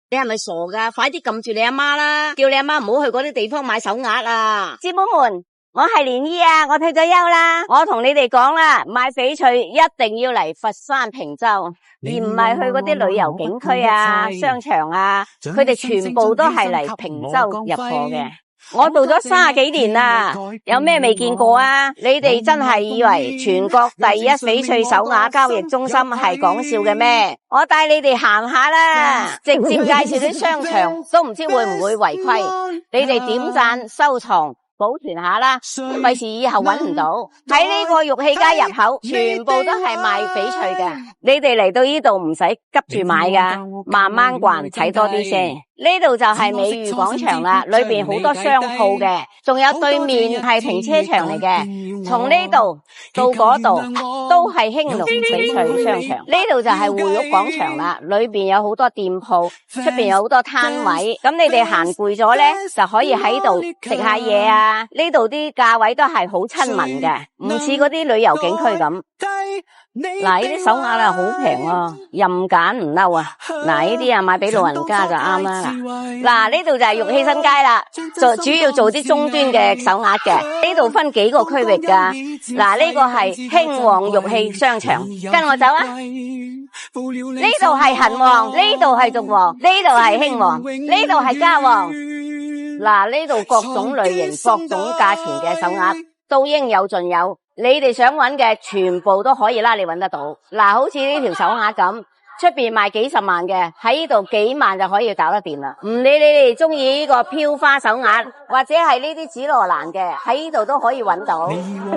你係咪傻噶？快啲撳住你阿媽啦，叫你阿媽唔好去嗰啲地方買手鐲啊！姊妹們，我係蓮姨啊，我退咗休啦。我同你哋講啦，買翡翠一定要嚟佛山坪洲，而唔係去嗰啲旅遊景區啊、商場啊，佢哋全部都係嚟坪洲入貨嘅。我做咗30幾年啦，有咩未見過啊？你哋真係以為全國第一翡翠手鐲交易中心係講笑嘅咩？我帶你哋行下啦，直接介紹啲商場，都唔知會唔會違規。你哋點讚、收藏、保存下啦，費事以後揾唔到。喺呢個玉器街入口，全部都係賣翡翠嘅。你哋嚟到呢度唔使急住買噶，慢慢逛，睇多啲先。呢度就係美譽廣場啦，裏邊好多商鋪嘅，仲有對面係停車場嚟嘅。從呢度到嗰度都係興隆翡翠商場。呢度就係匯玉廣場啦，裏邊有好多店鋪，出邊有好多攤位。咁你哋行攰咗咧，就可以喺度食下嘢啊。呢度啲價位都係好親民嘅，唔似嗰啲旅遊景區咁。嗱，呢啲手鐲啊好平喎，任揀唔嬲啊！嗱，呢啲啊買俾老人家就啱啦。嗱，呢度就係玉器新街啦，主要做啲中端嘅手鐲嘅。呢度分幾個區域噶。嗱，呢個係興旺玉器商場，跟我走啊！呢度係恒旺，呢度係眾旺，呢度係興旺，呢度係嘉旺。嗱，呢度各種類型、各種價錢嘅手鐲都應有盡有。你哋想揾嘅全部都可以啦，你揾得到。嗱，好似呢條手鐲咁，出邊賣幾十萬嘅，喺呢度幾萬就可以搞得掂啦。唔理你哋中意呢個飄花手鐲，或者係呢啲紫羅蘭嘅，喺呢度都可以揾到。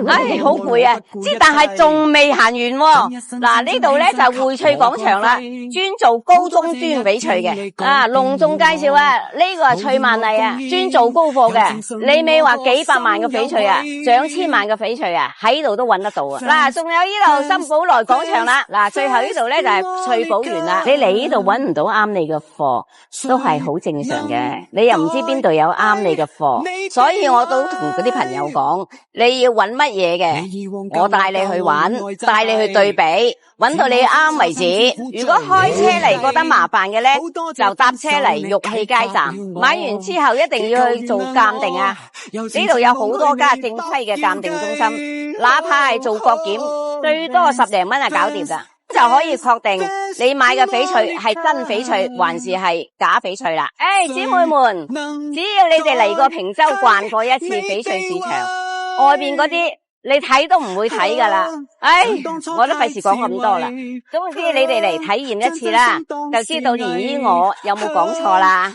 唉，好攰啊！但係仲未行完喎。嗱，呢度咧就係薈萃廣場啦，專做高中端翡翠嘅。啊，隆重介紹啊，呢個係翠萬麗啊，專做高貨嘅。你咪話幾百萬嘅翡翠啊，上千萬嘅翡翠啊，喺度都揾得到啊。嗱，仲有呢度新寶來廣場啦。嗱，最後呢度咧就係翠寶園啦。你嚟呢度揾唔到啱你嘅貨，都係好正常嘅。你又唔知邊度有啱你嘅貨，所以我都同嗰啲朋友講，你要揾乜嘢嘅，我帶你去揾，帶你去對比，揾到你啱為止。如果開車嚟覺得麻煩嘅咧，就搭車嚟玉器街站，買完之後一定要去做鑑定啊。呢度有好多家正規嘅鑑定中心，哪怕係做國檢，最多10零蚊就搞掂㗎。就可以確定你買嘅翡翠係真翡翠還是係假翡翠啦。姊妹們，只要你哋嚟過坪洲逛過一次翡翠市場，外邊嗰啲你睇都唔會睇噶啦。我都費事講咁多啦。總之你哋嚟體驗一次啦，就知道蓮姨我有冇講錯啦。